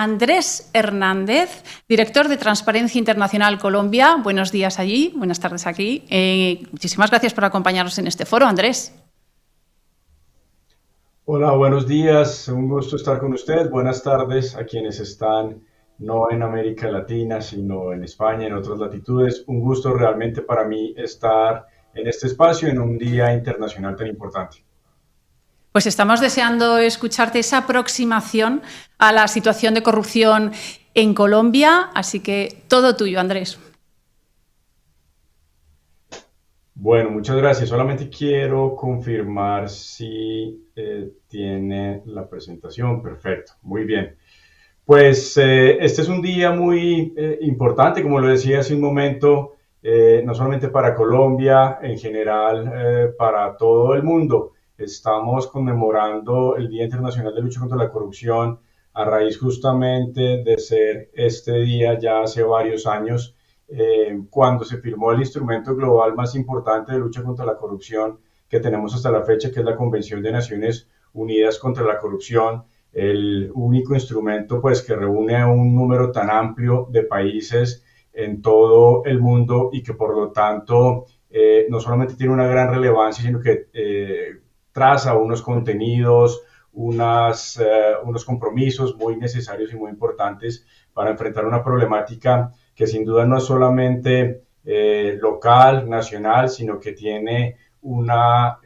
Andrés Hernández, director de Transparencia Internacional Colombia. Buenos días allí, buenas tardes aquí. Muchísimas gracias por acompañarnos en este foro, Andrés. Hola, buenos días, un gusto estar con ustedes. Buenas tardes a quienes están no en América Latina, sino en España, en otras latitudes. Un gusto realmente para mí estar en este espacio en un día internacional tan importante. Pues estamos deseando escucharte esa aproximación a la situación de corrupción en Colombia, así que todo tuyo, Andrés. Bueno, muchas gracias. Solamente quiero confirmar si tiene la presentación. Perfecto, muy bien. Pues este es un día muy importante, como lo decía hace un momento, no solamente para Colombia, en general para todo el mundo. Estamos conmemorando el Día Internacional de Lucha contra la Corrupción a raíz justamente de ser este día ya hace varios años, cuando se firmó el instrumento global más importante de lucha contra la corrupción que tenemos hasta la fecha, que es la Convención de Naciones Unidas contra la Corrupción, el único instrumento pues que reúne a un número tan amplio de países en todo el mundo y que por lo tanto no solamente tiene una gran relevancia, sino que traza unos contenidos, unos compromisos muy necesarios y muy importantes para enfrentar una problemática que sin duda no es solamente local, nacional, sino que tiene una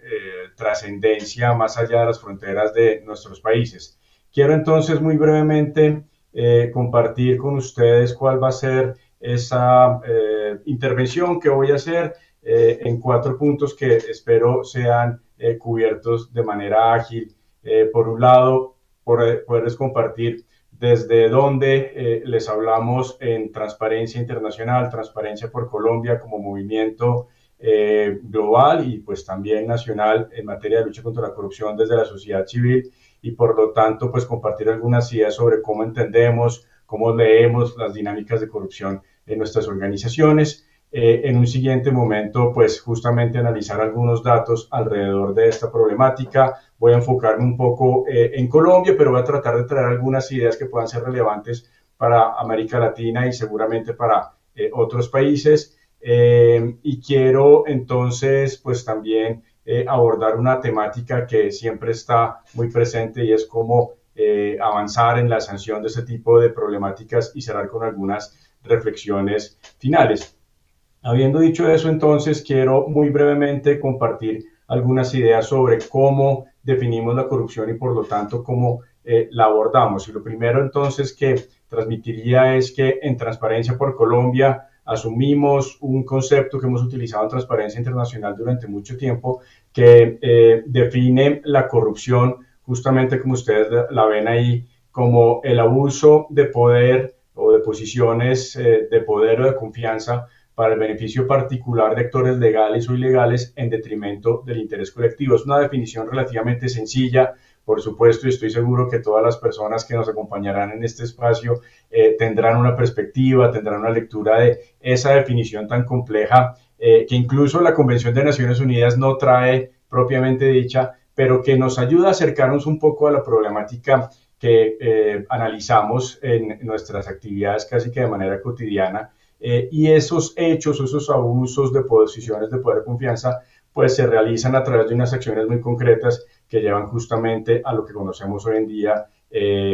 trascendencia más allá de las fronteras de nuestros países. Quiero entonces muy brevemente compartir con ustedes cuál va a ser esa intervención que voy a hacer en 4 puntos que espero sean cubiertos de manera ágil. Por un lado, poderles compartir desde donde les hablamos en Transparencia Internacional, Transparencia por Colombia como movimiento global y pues también nacional en materia de lucha contra la corrupción desde la sociedad civil, y por lo tanto pues compartir algunas ideas sobre cómo entendemos, cómo leemos las dinámicas de corrupción en nuestras organizaciones. En un siguiente momento, pues justamente analizar algunos datos alrededor de esta problemática. Voy a enfocarme un poco en Colombia, pero voy a tratar de traer algunas ideas que puedan ser relevantes para América Latina y seguramente para otros países. Y quiero entonces, pues también abordar una temática que siempre está muy presente y es cómo avanzar en la sanción de este tipo de problemáticas y cerrar con algunas reflexiones finales. Habiendo dicho eso, entonces quiero muy brevemente compartir algunas ideas sobre cómo definimos la corrupción y por lo tanto cómo la abordamos. Y lo primero entonces que transmitiría es que en Transparencia por Colombia asumimos un concepto que hemos utilizado en Transparencia Internacional durante mucho tiempo, que define la corrupción justamente como ustedes la ven ahí, como el abuso de poder o de posiciones de poder o de confianza para el beneficio particular de actores legales o ilegales en detrimento del interés colectivo. Es una definición relativamente sencilla, por supuesto, y estoy seguro que todas las personas que nos acompañarán en este espacio tendrán una perspectiva, tendrán una lectura de esa definición tan compleja que incluso la Convención de Naciones Unidas no trae propiamente dicha, pero que nos ayuda a acercarnos un poco a la problemática que analizamos en nuestras actividades casi que de manera cotidiana. Y esos hechos, esos abusos de posiciones de poder y confianza, pues se realizan a través de unas acciones muy concretas que llevan justamente a lo que conocemos hoy en día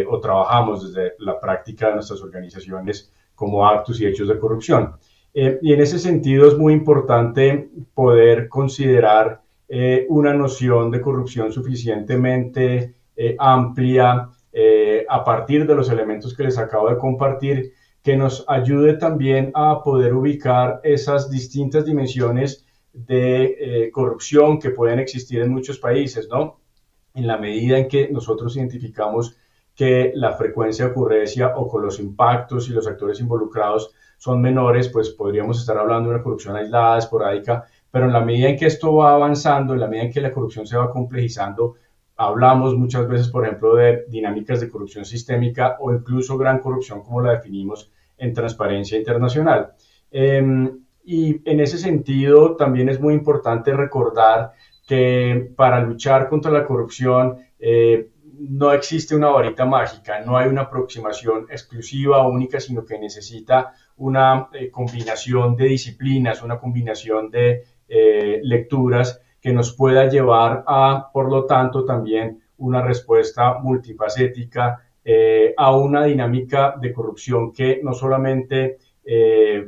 o trabajamos desde la práctica de nuestras organizaciones como actos y hechos de corrupción. Y en ese sentido es muy importante poder considerar una noción de corrupción suficientemente amplia a partir de los elementos que les acabo de compartir, que nos ayude también a poder ubicar esas distintas dimensiones de corrupción que pueden existir en muchos países, ¿no? En la medida en que nosotros identificamos que la frecuencia de ocurrencia o con los impactos y los actores involucrados son menores, pues podríamos estar hablando de una corrupción aislada, esporádica, pero en la medida en que esto va avanzando, en la medida en que la corrupción se va complejizando, hablamos muchas veces, por ejemplo, de dinámicas de corrupción sistémica o incluso gran corrupción como la definimos en Transparencia Internacional. Y en ese sentido también es muy importante recordar que para luchar contra la corrupción no existe una varita mágica, no hay una aproximación exclusiva o única, sino que necesita una combinación de disciplinas, una combinación de lecturas que nos pueda llevar a, por lo tanto, también una respuesta multifacética a una dinámica de corrupción que no solamente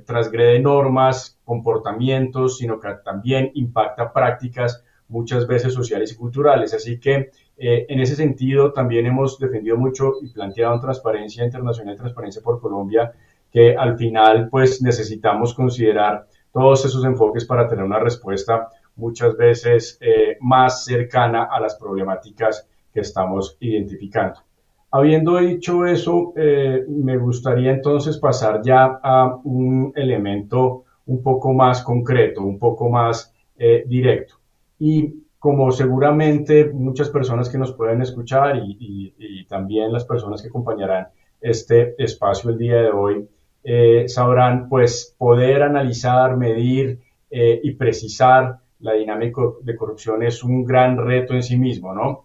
transgrede normas, comportamientos, sino que también impacta prácticas muchas veces sociales y culturales. Así que en ese sentido también hemos defendido mucho y planteado en Transparencia Internacional, Transparencia por Colombia, que al final pues necesitamos considerar todos esos enfoques para tener una respuesta muchas veces más cercana a las problemáticas que estamos identificando. Habiendo dicho eso, me gustaría entonces pasar ya a un elemento un poco más concreto, un poco más directo. Y como seguramente muchas personas que nos pueden escuchar y también las personas que acompañarán este espacio el día de hoy, sabrán, pues poder analizar, medir y precisar la dinámica de corrupción es un gran reto en sí mismo, ¿no?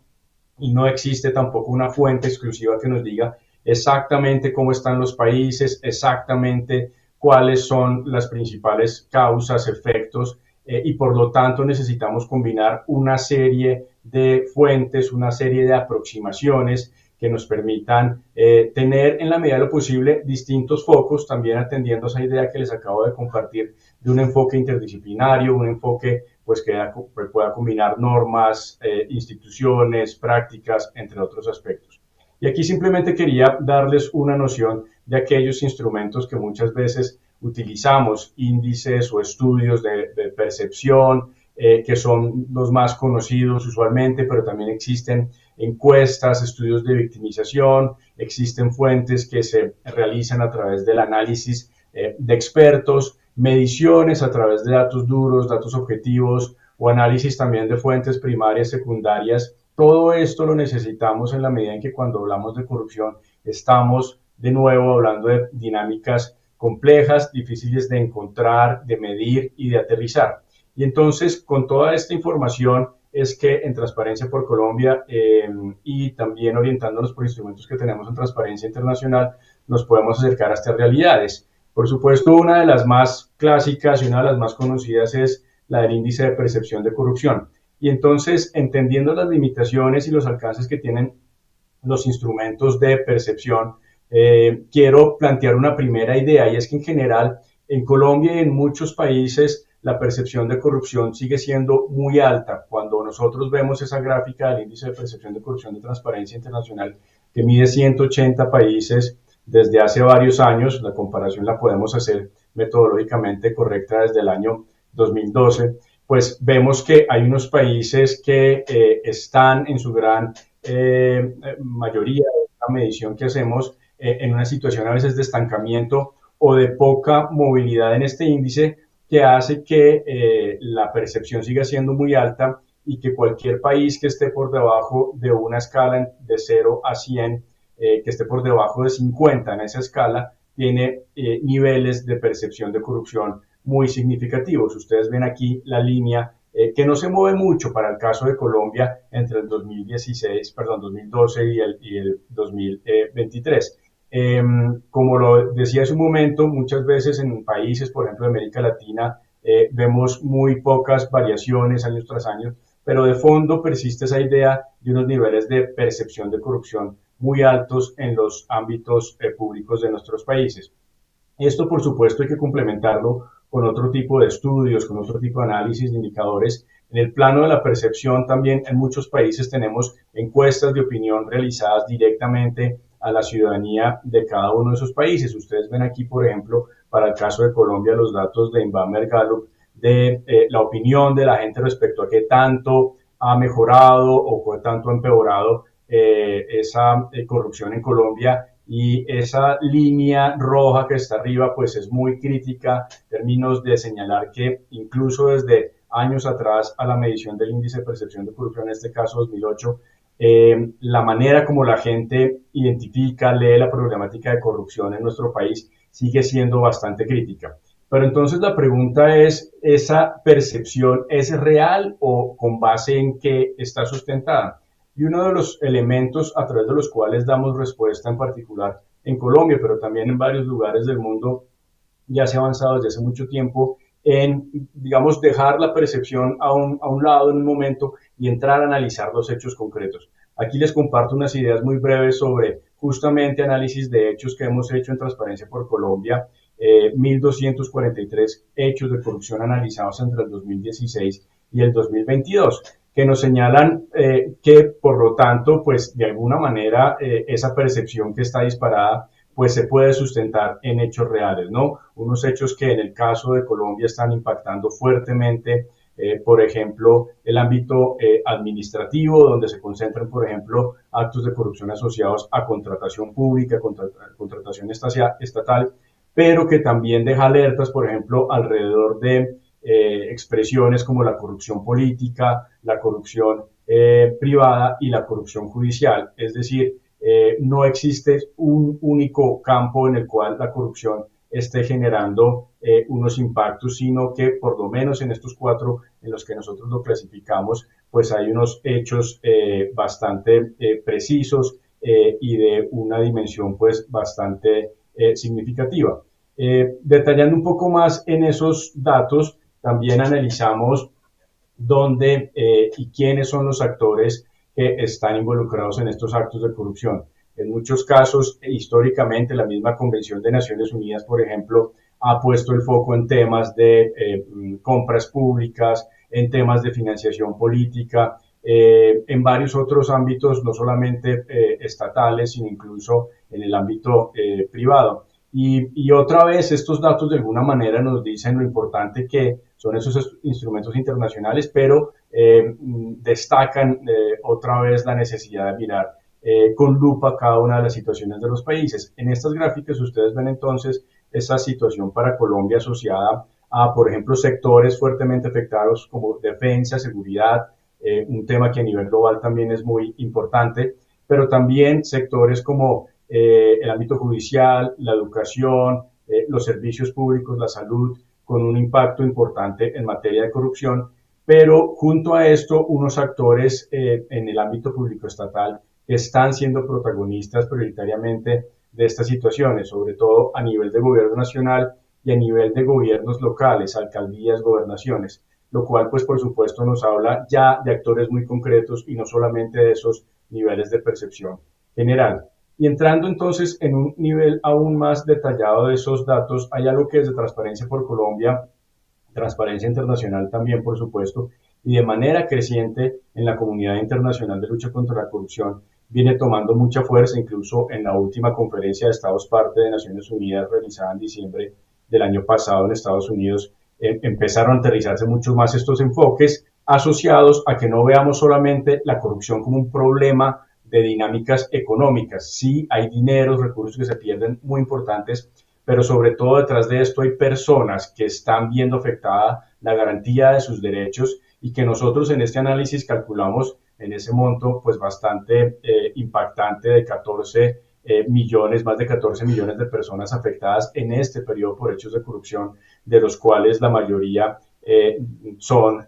Y no existe tampoco una fuente exclusiva que nos diga exactamente cómo están los países, exactamente cuáles son las principales causas, efectos, y por lo tanto necesitamos combinar una serie de fuentes, una serie de aproximaciones que nos permitan tener en la medida de lo posible distintos focos, también atendiendo a esa idea que les acabo de compartir de un enfoque interdisciplinario, un enfoque pues que pueda combinar normas, instituciones, prácticas, entre otros aspectos. Y aquí simplemente quería darles una noción de aquellos instrumentos que muchas veces utilizamos, índices o estudios de percepción, que son los más conocidos usualmente, pero también existen encuestas, estudios de victimización, existen fuentes que se realizan a través del análisis de expertos, mediciones a través de datos duros, datos objetivos o análisis también de fuentes primarias, secundarias. Todo esto lo necesitamos en la medida en que cuando hablamos de corrupción estamos de nuevo hablando de dinámicas complejas, difíciles de encontrar, de medir y de aterrizar. Y entonces, con toda esta información, es que en Transparencia por Colombia y también orientándonos por instrumentos que tenemos en Transparencia Internacional, nos podemos acercar a estas realidades. Por supuesto, una de las más clásicas y una de las más conocidas es la del índice de percepción de corrupción. Y entonces, entendiendo las limitaciones y los alcances que tienen los instrumentos de percepción, quiero plantear una primera idea, y es que en general en Colombia y en muchos países la percepción de corrupción sigue siendo muy alta. Cuando nosotros vemos esa gráfica del índice de percepción de corrupción de Transparencia Internacional, que mide 180 países desde hace varios años, la comparación la podemos hacer metodológicamente correcta desde el año 2012, pues vemos que hay unos países que están en su gran mayoría de la medición que hacemos en una situación a veces de estancamiento o de poca movilidad en este índice, que hace que la percepción siga siendo muy alta y que cualquier país que esté por debajo de una escala de 0 a 100, que esté por debajo de 50 en esa escala, tiene niveles de percepción de corrupción muy significativos. Ustedes ven aquí la línea que no se mueve mucho para el caso de Colombia entre el 2012 y el 2023. Como lo decía hace un momento, muchas veces en países, por ejemplo, de América Latina, vemos muy pocas variaciones año tras año, pero de fondo persiste esa idea de unos niveles de percepción de corrupción muy altos en los ámbitos públicos de nuestros países. Esto, por supuesto, hay que complementarlo con otro tipo de estudios, con otro tipo de análisis de indicadores. En el plano de la percepción, también en muchos países tenemos encuestas de opinión realizadas directamente a la ciudadanía de cada uno de esos países. Ustedes ven aquí, por ejemplo, para el caso de Colombia, los datos de Inbamer Gallup de la opinión de la gente respecto a qué tanto ha mejorado o qué tanto ha empeorado esa corrupción en Colombia. Y esa línea roja que está arriba pues es muy crítica en términos de señalar que incluso desde años atrás a la medición del índice de percepción de corrupción, en este caso 2008, la manera como la gente identifica, lee la problemática de corrupción en nuestro país sigue siendo bastante crítica. Pero entonces la pregunta es, ¿esa percepción es real o con base en qué está sustentada? Y uno de los elementos a través de los cuales damos respuesta, en particular en Colombia, pero también en varios lugares del mundo, ya se ha avanzado desde hace mucho tiempo en, digamos, dejar la percepción a un lado en un momento y entrar a analizar los hechos concretos. Aquí les comparto unas ideas muy breves sobre justamente análisis de hechos que hemos hecho en Transparencia por Colombia. 1.243 hechos de corrupción analizados entre el 2016 y el 2022, que nos señalan que, por lo tanto, pues de alguna manera esa percepción que está disparada pues se puede sustentar en hechos reales, ¿no? Unos hechos que en el caso de Colombia están impactando fuertemente, por ejemplo, el ámbito administrativo, donde se concentran, por ejemplo, actos de corrupción asociados a contratación pública, contratación estatal, pero que también deja alertas, por ejemplo, alrededor de expresiones como la corrupción política, la corrupción privada y la corrupción judicial. Es decir, no existe un único campo en el cual la corrupción esté generando unos impactos, sino que por lo menos en estos 4 en los que nosotros lo clasificamos, pues hay unos hechos bastante precisos y de una dimensión pues bastante significativa. Detallando un poco más en esos datos, también analizamos dónde y quiénes son los actores que están involucrados en estos actos de corrupción. En muchos casos, históricamente, la misma Convención de Naciones Unidas, por ejemplo, ha puesto el foco en temas de compras públicas, en temas de financiación política, en varios otros ámbitos, no solamente estatales, sino incluso en el ámbito privado. Y otra vez estos datos de alguna manera nos dicen lo importante que son esos instrumentos internacionales, pero destacan otra vez la necesidad de mirar con lupa cada una de las situaciones de los países. En estas gráficas ustedes ven entonces esa situación para Colombia asociada a, por ejemplo, sectores fuertemente afectados como defensa, seguridad, un tema que a nivel global también es muy importante, pero también sectores como el ámbito judicial, la educación, los servicios públicos, la salud, con un impacto importante en materia de corrupción, pero junto a esto unos actores en el ámbito público estatal que están siendo protagonistas prioritariamente de estas situaciones, sobre todo a nivel de gobierno nacional y a nivel de gobiernos locales, alcaldías, gobernaciones, lo cual pues por supuesto nos habla ya de actores muy concretos y no solamente de esos niveles de percepción general. Y entrando entonces en un nivel aún más detallado de esos datos, hay algo que desde Transparencia por Colombia, Transparencia Internacional también, por supuesto, y de manera creciente en la comunidad internacional de lucha contra la corrupción, viene tomando mucha fuerza, incluso en la última conferencia de Estados parte de Naciones Unidas realizada en diciembre del año pasado en Estados Unidos, empezaron a aterrizarse mucho más estos enfoques asociados a que no veamos solamente la corrupción como un problema de dinámicas económicas. Sí, hay dineros, recursos que se pierden muy importantes, pero sobre todo detrás de esto hay personas que están viendo afectada la garantía de sus derechos y que nosotros en este análisis calculamos en ese monto pues bastante impactante de 14 millones, más de 14 millones de personas afectadas en este periodo por hechos de corrupción, de los cuales la mayoría son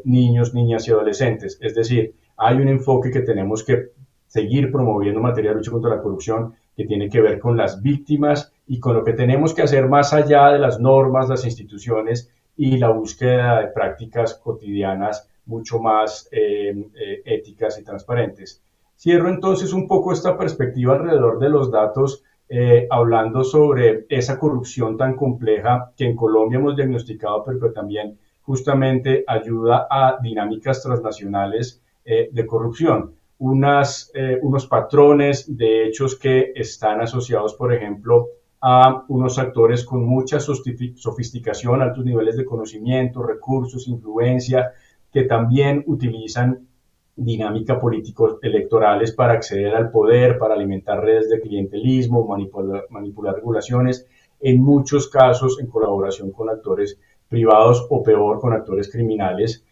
niños, niñas y adolescentes. Es decir, hay un enfoque que tenemos que seguir promoviendo en materia de lucha contra la corrupción, que tiene que ver con las víctimas y con lo que tenemos que hacer más allá de las normas, las instituciones y la búsqueda de prácticas cotidianas mucho más éticas y transparentes. Cierro entonces un poco esta perspectiva alrededor de los datos, hablando sobre esa corrupción tan compleja que en Colombia hemos diagnosticado, pero que también justamente ayuda a dinámicas transnacionales de corrupción. Unos patrones de hechos que están asociados, por ejemplo, a unos actores con mucha sofisticación, altos niveles de conocimiento, recursos, influencia, que también utilizan dinámica político-electorales para acceder al poder, para alimentar redes de clientelismo, manipular regulaciones, en muchos casos en colaboración con actores privados o peor, con actores criminales.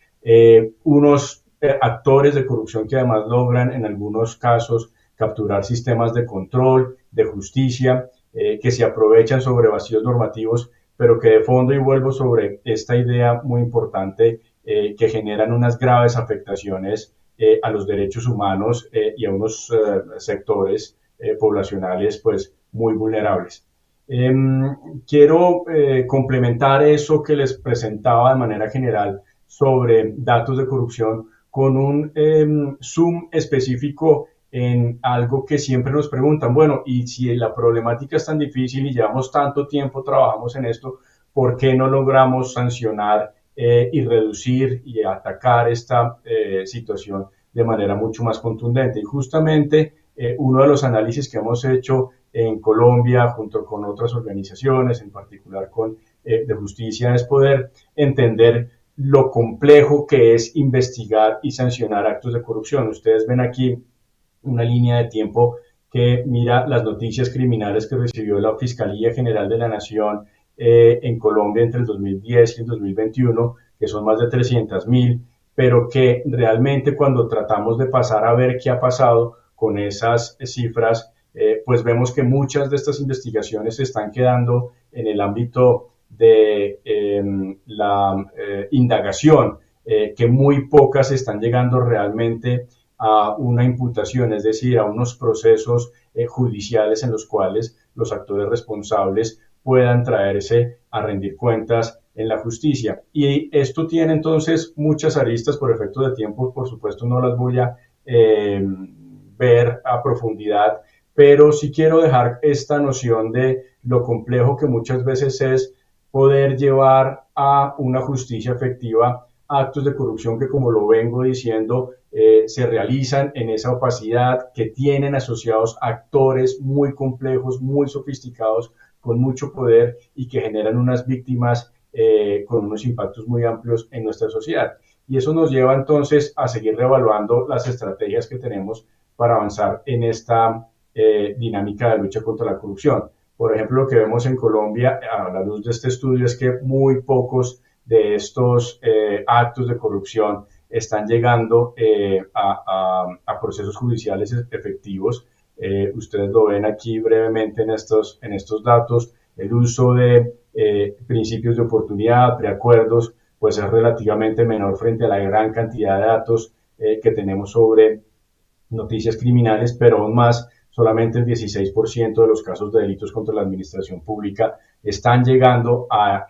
Unos actores de corrupción que además logran en algunos casos capturar sistemas de control, de justicia, que se aprovechan sobre vacíos normativos, pero que de fondo, y vuelvo sobre esta idea muy importante, que generan unas graves afectaciones a los derechos humanos y a unos sectores poblacionales pues muy vulnerables. Quiero complementar eso que les presentaba de manera general sobre datos de corrupción con un zoom específico en algo que siempre nos preguntan, bueno, y si la problemática es tan difícil y llevamos tanto tiempo, trabajamos en esto, ¿por qué no logramos sancionar y reducir y atacar esta situación de manera mucho más contundente? Y justamente uno de los análisis que hemos hecho en Colombia junto con otras organizaciones, en particular con de justicia, es poder entender lo complejo que es investigar y sancionar actos de corrupción. Ustedes ven aquí una línea de tiempo que mira las noticias criminales que recibió la Fiscalía General de la Nación en Colombia entre el 2010 y el 2021, que son más de 300.000, pero que realmente cuando tratamos de pasar a ver qué ha pasado con esas cifras, pues vemos que muchas de estas investigaciones se están quedando en el ámbito de la indagación, que muy pocas están llegando realmente a una imputación, es decir, a unos procesos judiciales en los cuales los actores responsables puedan traerse a rendir cuentas en la justicia. Y esto tiene entonces muchas aristas. Por efecto de tiempo, por supuesto, no las voy a ver a profundidad, pero sí quiero dejar esta noción de lo complejo que muchas veces es poder llevar a una justicia efectiva actos de corrupción que, como lo vengo diciendo, se realizan en esa opacidad, que tienen asociados actores muy complejos, muy sofisticados, con mucho poder y que generan unas víctimas con unos impactos muy amplios en nuestra sociedad. Y eso nos lleva entonces a seguir reevaluando las estrategias que tenemos para avanzar en esta dinámica de lucha contra la corrupción. Por ejemplo, lo que vemos en Colombia a la luz de este estudio es que muy pocos de estos actos de corrupción están llegando a procesos judiciales efectivos. Ustedes lo ven aquí brevemente en estos datos. El uso de principios de oportunidad, preacuerdos, pues es relativamente menor frente a la gran cantidad de datos que tenemos sobre noticias criminales, pero aún más, solamente el 16% de los casos de delitos contra la administración pública están llegando a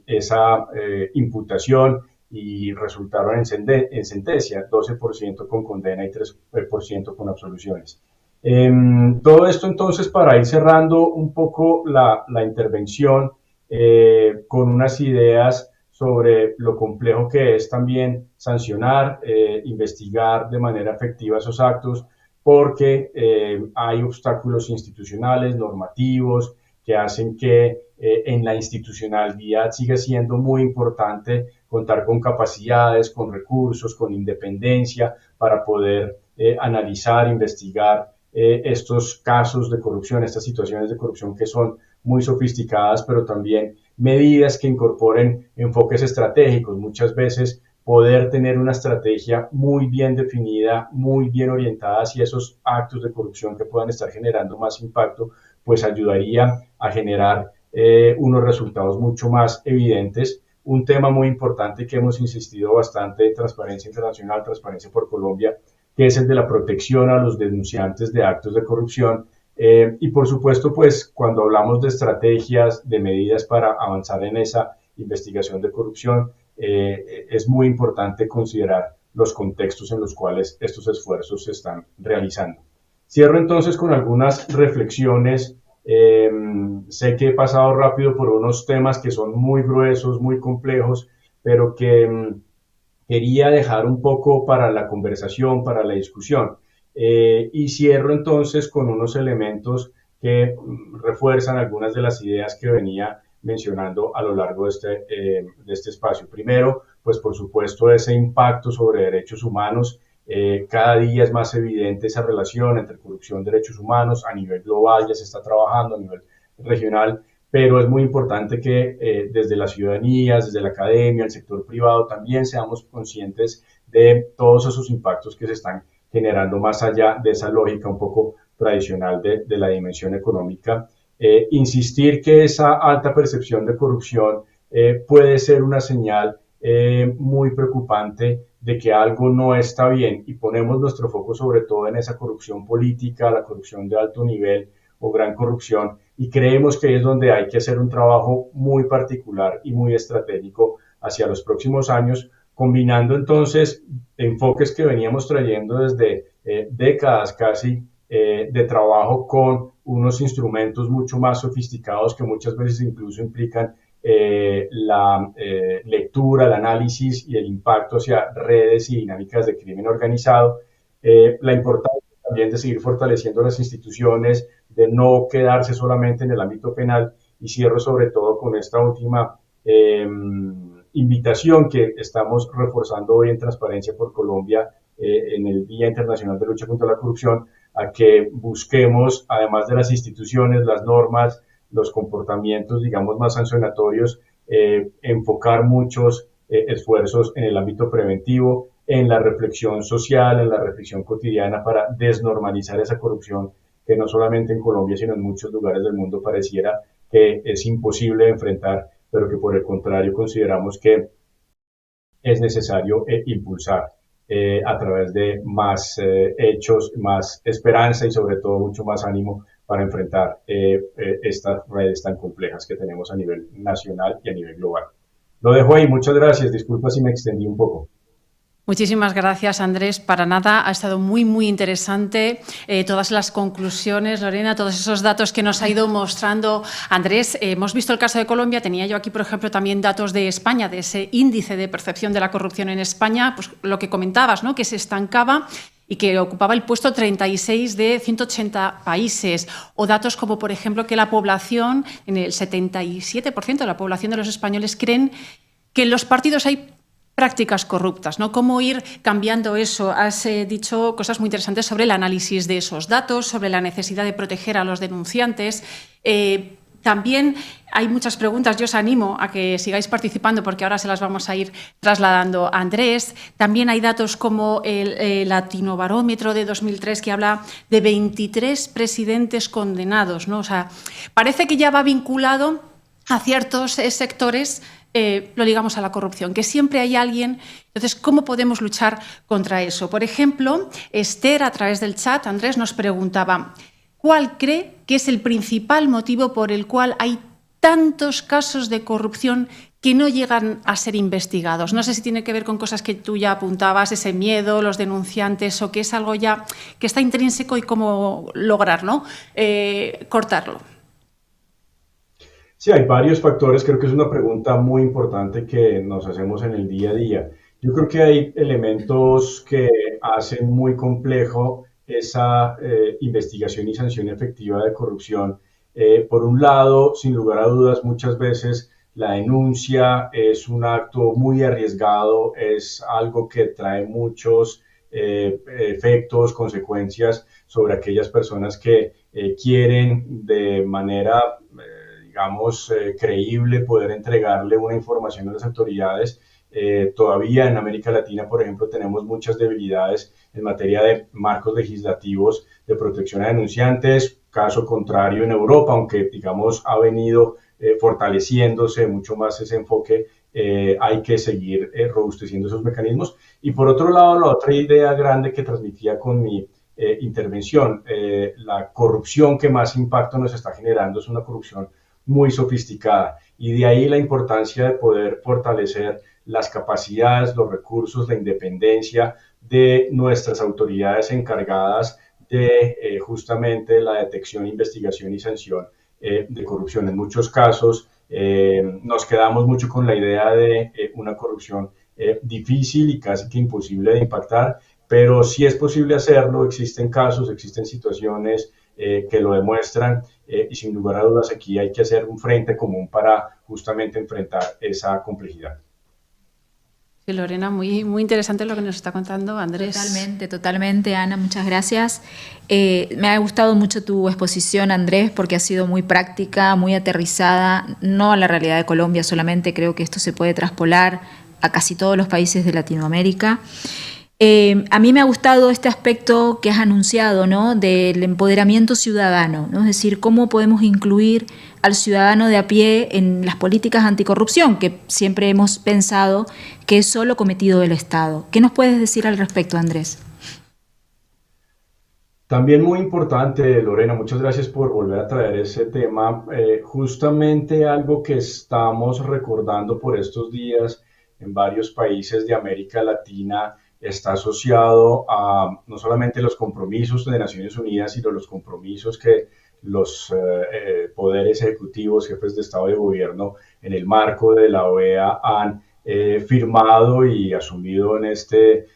esa imputación y resultaron en sentencia, 12% con condena y 3% con absoluciones. Todo esto entonces para ir cerrando un poco la intervención con unas ideas sobre lo complejo que es también sancionar, investigar de manera efectiva esos actos, porque hay obstáculos institucionales, normativos, que hacen que en la institucionalidad siga siendo muy importante contar con capacidades, con recursos, con independencia para poder analizar, investigar estos casos de corrupción, estas situaciones de corrupción que son muy sofisticadas, pero también medidas que incorporen enfoques estratégicos. Muchas veces poder tener una estrategia muy bien definida, muy bien orientada hacia esos actos de corrupción que puedan estar generando más impacto, pues ayudaría a generar unos resultados mucho más evidentes. Un tema muy importante que hemos insistido bastante en Transparencia Internacional, Transparencia por Colombia, que es el de la protección a los denunciantes de actos de corrupción. Y por supuesto, pues cuando hablamos de estrategias, de medidas para avanzar en esa investigación de corrupción, es muy importante considerar los contextos en los cuales estos esfuerzos se están realizando. Cierro entonces con algunas reflexiones. Sé que he pasado rápido por unos temas que son muy gruesos, muy complejos, pero que quería dejar un poco para la conversación, para la discusión. Y cierro entonces con unos elementos que refuerzan algunas de las ideas que venía mencionando a lo largo de este espacio. Primero, pues por supuesto ese impacto sobre derechos humanos. Cada día es más evidente esa relación entre corrupción y derechos humanos. A nivel global ya se está trabajando, a nivel regional, pero es muy importante que desde las ciudadanías, desde la academia, el sector privado, también seamos conscientes de todos esos impactos que se están generando más allá de esa lógica un poco tradicional de la dimensión económica. Insistir que esa alta percepción de corrupción puede ser una señal muy preocupante de que algo no está bien y ponemos nuestro foco sobre todo en esa corrupción política, la corrupción de alto nivel o gran corrupción, y creemos que es donde hay que hacer un trabajo muy particular y muy estratégico hacia los próximos años, combinando entonces enfoques que veníamos trayendo desde décadas casi de trabajo con unos instrumentos mucho más sofisticados que muchas veces incluso implican la lectura, el análisis y el impacto hacia redes y dinámicas de crimen organizado, la importancia también de seguir fortaleciendo las instituciones, de no quedarse solamente en el ámbito penal, y cierro sobre todo con esta última invitación que estamos reforzando hoy en Transparencia por Colombia en el Día Internacional de Lucha contra la Corrupción, a que busquemos, además de las instituciones, las normas, los comportamientos, digamos, más sancionatorios, enfocar muchos esfuerzos en el ámbito preventivo, en la reflexión social, en la reflexión cotidiana para desnormalizar esa corrupción que no solamente en Colombia, sino en muchos lugares del mundo pareciera que es imposible de enfrentar, pero que por el contrario consideramos que es necesario impulsar a través de más hechos, más esperanza y sobre todo mucho más ánimo para enfrentar estas redes tan complejas que tenemos a nivel nacional y a nivel global. Lo dejo ahí, muchas gracias, disculpa si me extendí un poco. Muchísimas gracias, Andrés. Para nada, ha estado muy, muy interesante todas las conclusiones, Lorena, todos esos datos que nos ha ido mostrando Andrés. Hemos visto el caso de Colombia, tenía yo aquí, por ejemplo, también datos de España, de ese índice de percepción de la corrupción en España, pues lo que comentabas, ¿no? Que se estancaba y que ocupaba el puesto 36 de 180 países, o datos como, por ejemplo, que la población, en el 77% de la población de los españoles creen que en los partidos hay prácticas corruptas, ¿no? Cómo ir cambiando eso. Has dicho cosas muy interesantes sobre el análisis de esos datos, sobre la necesidad de proteger a los denunciantes. También hay muchas preguntas, yo os animo a que sigáis participando porque ahora se las vamos a ir trasladando a Andrés. También hay datos como el Latinobarómetro de 2003 que habla de 23 presidentes condenados, ¿no? O sea, parece que ya va vinculado a ciertos sectores. Lo ligamos a la corrupción, que siempre hay alguien. Entonces, ¿cómo podemos luchar contra eso? Por ejemplo, Esther, a través del chat, Andrés nos preguntaba, ¿cuál cree que es el principal motivo por el cual hay tantos casos de corrupción que no llegan a ser investigados? No sé si tiene que ver con cosas que tú ya apuntabas, ese miedo, los denunciantes, o que es algo ya que está intrínseco y cómo lograr, ¿no? Cortarlo. Sí, hay varios factores, creo que es una pregunta muy importante que nos hacemos en el día a día. Yo creo que hay elementos que hacen muy complejo esa investigación y sanción efectiva de corrupción. Por un lado, sin lugar a dudas, muchas veces la denuncia es un acto muy arriesgado, es algo que trae muchos efectos, consecuencias sobre aquellas personas que quieren de manera digamos, creíble poder entregarle una información a las autoridades. Todavía en América Latina, por ejemplo, tenemos muchas debilidades en materia de marcos legislativos de protección a denunciantes, caso contrario en Europa, aunque, digamos, ha venido fortaleciéndose mucho más ese enfoque, hay que seguir robusteciendo esos mecanismos. Y por otro lado, la otra idea grande que transmitía con mi intervención, la corrupción que más impacto nos está generando es una corrupción muy sofisticada, y de ahí la importancia de poder fortalecer las capacidades, los recursos, la independencia de nuestras autoridades encargadas de justamente la detección, investigación y sanción de corrupción. En muchos casos nos quedamos mucho con la idea de una corrupción difícil y casi que imposible de impactar, pero sí es posible hacerlo. Existen casos, existen situaciones que lo demuestran, y sin lugar a dudas aquí hay que hacer un frente común para justamente enfrentar esa complejidad. Sí, Lorena, muy, muy interesante lo que nos está contando Andrés. Totalmente, Ana, muchas gracias. Me ha gustado mucho tu exposición, Andrés, porque ha sido muy práctica, muy aterrizada, no a la realidad de Colombia solamente, creo que esto se puede traspolar a casi todos los países de Latinoamérica. A mí me ha gustado este aspecto que has anunciado, ¿no? Del empoderamiento ciudadano, ¿no? Es decir, cómo podemos incluir al ciudadano de a pie en las políticas anticorrupción, que siempre hemos pensado que es solo cometido del Estado. ¿Qué nos puedes decir al respecto, Andrés? También muy importante, Lorena, muchas gracias por volver a traer ese tema. Justamente algo que estamos recordando por estos días en varios países de América Latina está asociado a no solamente los compromisos de Naciones Unidas, sino los compromisos que los poderes ejecutivos, jefes de Estado y de Gobierno en el marco de la OEA han firmado y asumido en este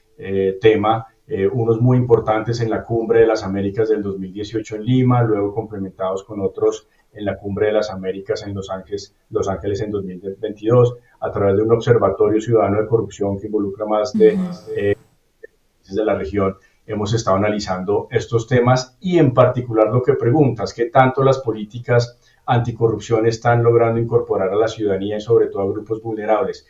tema. Unos muy importantes en la Cumbre de las Américas del 2018 en Lima, luego complementados con otros en la Cumbre de las Américas en Los Ángeles en 2022, a través de un observatorio ciudadano de corrupción que involucra más de la región. Hemos estado analizando estos temas y en particular lo que preguntas, qué tanto las políticas anticorrupción están logrando incorporar a la ciudadanía y sobre todo a grupos vulnerables.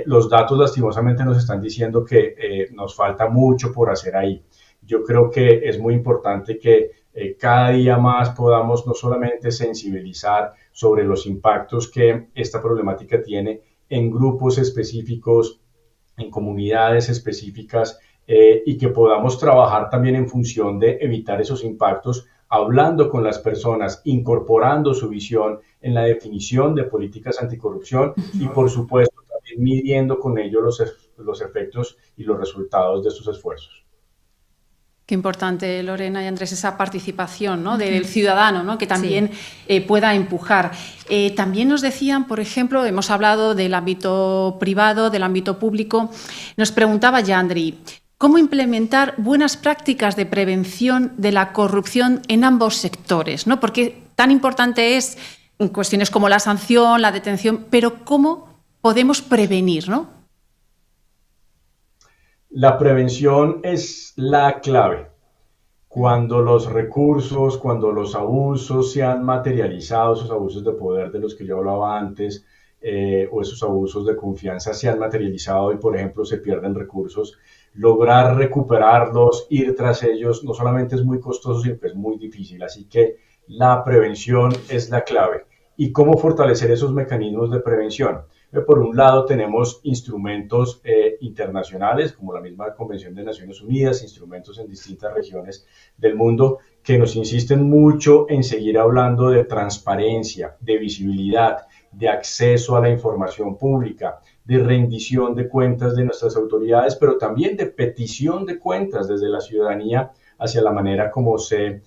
Los datos lastimosamente nos están diciendo que nos falta mucho por hacer ahí. Yo creo que es muy importante que cada día más podamos no solamente sensibilizar sobre los impactos que esta problemática tiene en grupos específicos, en comunidades específicas, y que podamos trabajar también en función de evitar esos impactos, hablando con las personas, incorporando su visión en la definición de políticas anticorrupción y, por supuesto, también midiendo con ello los efectos y los resultados de sus esfuerzos. Qué importante, Lorena y Andrés, esa participación, ¿no?, del ciudadano, ¿no?, que también pueda empujar. También nos decían, por ejemplo, hemos hablado del ámbito privado, del ámbito público. Nos preguntaba Yandri, ¿cómo implementar buenas prácticas de prevención de la corrupción en ambos sectores, ¿no? Porque tan importante es en cuestiones como la sanción, la detención, pero ¿cómo podemos prevenir, ¿no? La prevención es la clave. Cuando los recursos, cuando los abusos se han materializado, esos abusos de poder de los que yo hablaba antes, o esos abusos de confianza se han materializado y, por ejemplo, se pierden recursos, lograr recuperarlos, ir tras ellos, no solamente es muy costoso, sino que es muy difícil. Así que la prevención es la clave. ¿Y cómo fortalecer esos mecanismos de prevención? Por un lado, tenemos instrumentos internacionales, como la misma Convención de Naciones Unidas, instrumentos en distintas regiones del mundo, que nos insisten mucho en seguir hablando de transparencia, de visibilidad, de acceso a la información pública, de rendición de cuentas de nuestras autoridades, pero también de petición de cuentas desde la ciudadanía hacia la manera como se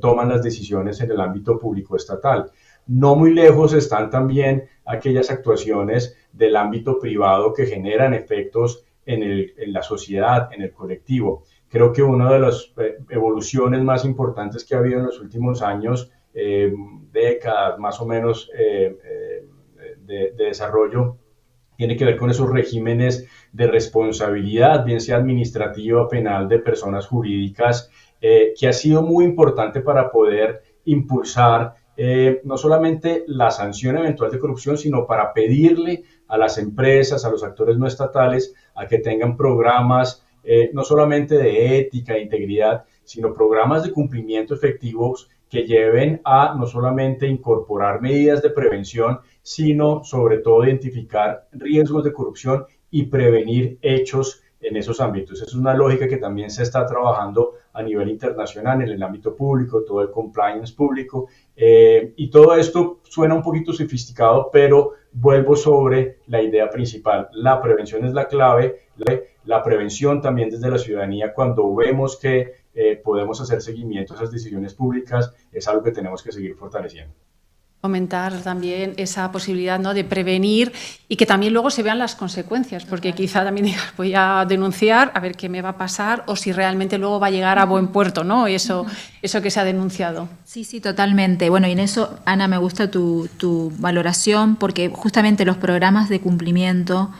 toman las decisiones en el ámbito público estatal. No muy lejos están también aquellas actuaciones del ámbito privado que generan efectos en la sociedad, en el colectivo. Creo que una de las evoluciones más importantes que ha habido en los últimos años, décadas más o menos de desarrollo, tiene que ver con esos regímenes de responsabilidad, bien sea administrativa o penal, de personas jurídicas, que ha sido muy importante para poder impulsar no solamente la sanción eventual de corrupción, sino para pedirle a las empresas, a los actores no estatales, a que tengan programas no solamente de ética e integridad, sino programas de cumplimiento efectivos que lleven a no solamente incorporar medidas de prevención, sino sobre todo identificar riesgos de corrupción y prevenir hechos en esos ámbitos. Es una lógica que también se está trabajando a nivel internacional en el ámbito público, todo el compliance público, y todo esto suena un poquito sofisticado, pero vuelvo sobre la idea principal. La prevención es la clave, la prevención también desde la ciudadanía, cuando vemos que podemos hacer seguimiento a esas decisiones públicas, es algo que tenemos que seguir fortaleciendo. Fomentar también esa posibilidad, ¿no?, de prevenir y que también luego se vean las consecuencias, porque quizá también digas, voy a denunciar a ver qué me va a pasar o si realmente luego va a llegar a buen puerto, ¿no? Eso que se ha denunciado. Sí, sí, totalmente. Bueno, y en eso, Ana, me gusta tu valoración, porque justamente los programas de cumplimiento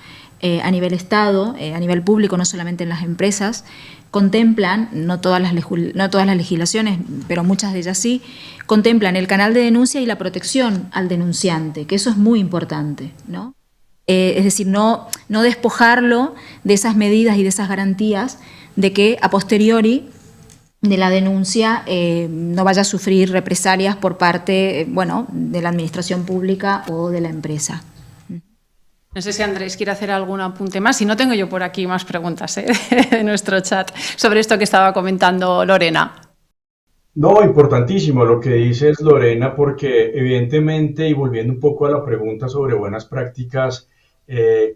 a nivel Estado, a nivel público, no solamente en las empresas, contemplan, no todas las legislaciones, pero muchas de ellas sí, contemplan el canal de denuncia y la protección al denunciante, que eso es muy importante, ¿no? Es decir, no despojarlo de esas medidas y de esas garantías de que a posteriori de la denuncia no vaya a sufrir represalias por parte, de la administración pública o de la empresa. No sé si Andrés quiere hacer algún apunte más. Si no, tengo yo por aquí más preguntas de nuestro chat sobre esto que estaba comentando Lorena. No, importantísimo lo que dices, Lorena, porque evidentemente, y volviendo un poco a la pregunta sobre buenas prácticas,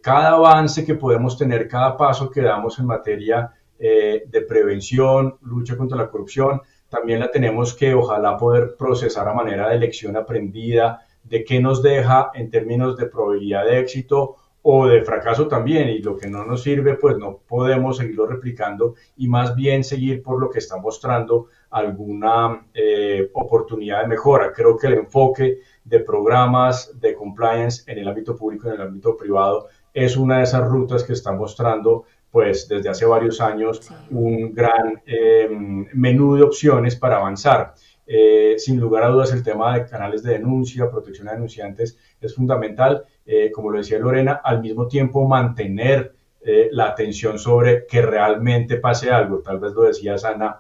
cada avance que podemos tener, cada paso que damos en materia de prevención, lucha contra la corrupción, también la tenemos que ojalá poder procesar a manera de lección aprendida, de qué nos deja en términos de probabilidad de éxito o de fracaso también, y lo que no nos sirve, pues no podemos seguirlo replicando y más bien seguir por lo que está mostrando alguna oportunidad de mejora. Creo que el enfoque de programas de compliance en el ámbito público y en el ámbito privado es una de esas rutas que está mostrando pues desde hace varios años un gran menú de opciones para avanzar. Sin lugar a dudas el tema de canales de denuncia, protección a denunciantes es fundamental, como lo decía Lorena, al mismo tiempo mantener la atención sobre que realmente pase algo, tal vez lo decía Ana,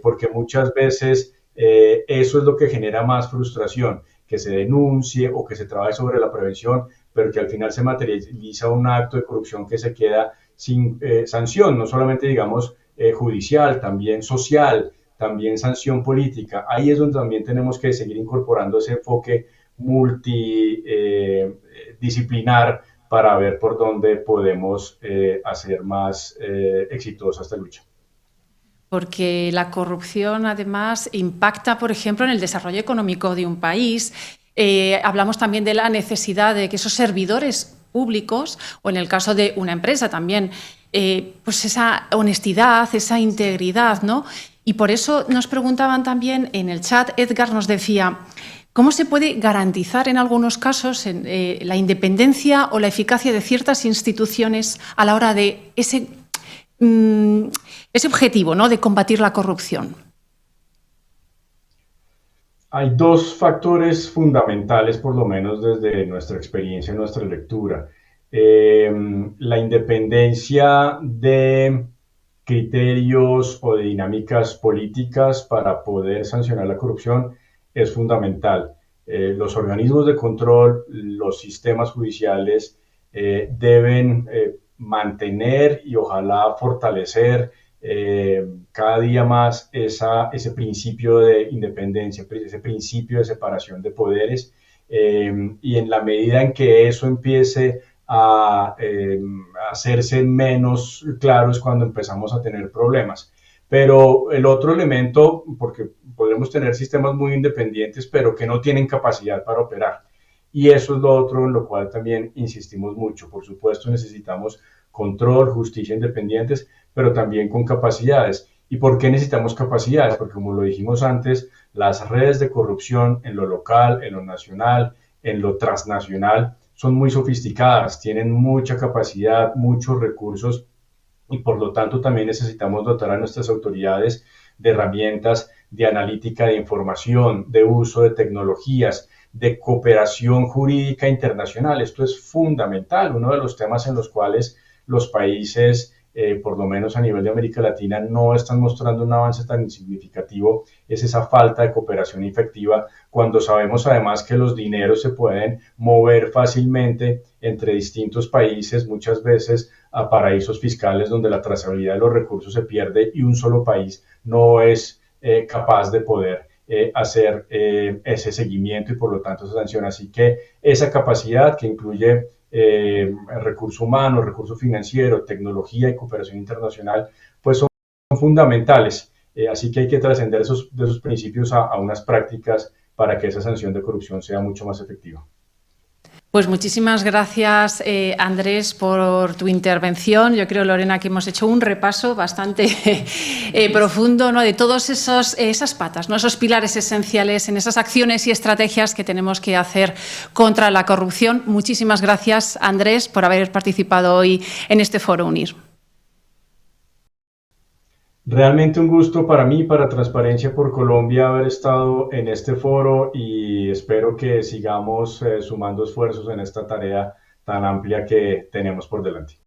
porque muchas veces eso es lo que genera más frustración, que se denuncie o que se trabaje sobre la prevención, pero que al final se materializa un acto de corrupción que se queda sin sanción, no solamente digamos judicial, también social, también sanción política. Ahí es donde también tenemos que seguir incorporando ese enfoque multidisciplinar para ver por dónde podemos hacer más exitosa esta lucha. Porque la corrupción, además, impacta, por ejemplo, en el desarrollo económico de un país. Hablamos también de la necesidad de que esos servidores públicos, o en el caso de una empresa también, pues esa honestidad, esa integridad, ¿no? Y por eso nos preguntaban también en el chat, Edgar nos decía, ¿cómo se puede garantizar en algunos casos la independencia o la eficacia de ciertas instituciones a la hora de ese objetivo, ¿no?, de combatir la corrupción? Hay dos factores fundamentales, por lo menos desde nuestra experiencia, nuestra lectura. La independencia de criterios o de dinámicas políticas para poder sancionar la corrupción es fundamental. Los organismos de control, los sistemas judiciales deben mantener y ojalá fortalecer cada día más ese principio de independencia, ese principio de separación de poderes, y en la medida en que eso empiece a hacerse menos claro es cuando empezamos a tener problemas. Pero el otro elemento, porque podemos tener sistemas muy independientes, pero que no tienen capacidad para operar. Y eso es lo otro en lo cual también insistimos mucho. Por supuesto, necesitamos control, justicia independientes, pero también con capacidades. ¿Y por qué necesitamos capacidades? Porque como lo dijimos antes, las redes de corrupción en lo local, en lo nacional, en lo transnacional, son muy sofisticadas, tienen mucha capacidad, muchos recursos y por lo tanto también necesitamos dotar a nuestras autoridades de herramientas de analítica de información, de uso de tecnologías, de cooperación jurídica internacional. Esto es fundamental, uno de los temas en los cuales los países, por lo menos a nivel de América Latina, no están mostrando un avance tan significativo, es esa falta de cooperación efectiva, cuando sabemos además que los dineros se pueden mover fácilmente entre distintos países, muchas veces a paraísos fiscales donde la trazabilidad de los recursos se pierde y un solo país no es capaz de poder hacer ese seguimiento y por lo tanto esa sanción. Así que esa capacidad que incluye recurso humano, recurso financiero, tecnología y cooperación internacional, pues son fundamentales. Así que hay que trascender de esos principios a unas prácticas para que esa sanción de corrupción sea mucho más efectiva. Pues muchísimas gracias, Andrés, por tu intervención. Yo creo, Lorena, que hemos hecho un repaso bastante profundo, ¿no?, de todas esas patas, ¿no?, esos pilares esenciales en esas acciones y estrategias que tenemos que hacer contra la corrupción. Muchísimas gracias, Andrés, por haber participado hoy en este Foro UNIR. Realmente un gusto para mí, para Transparencia por Colombia, haber estado en este foro y espero que sigamos sumando esfuerzos en esta tarea tan amplia que tenemos por delante.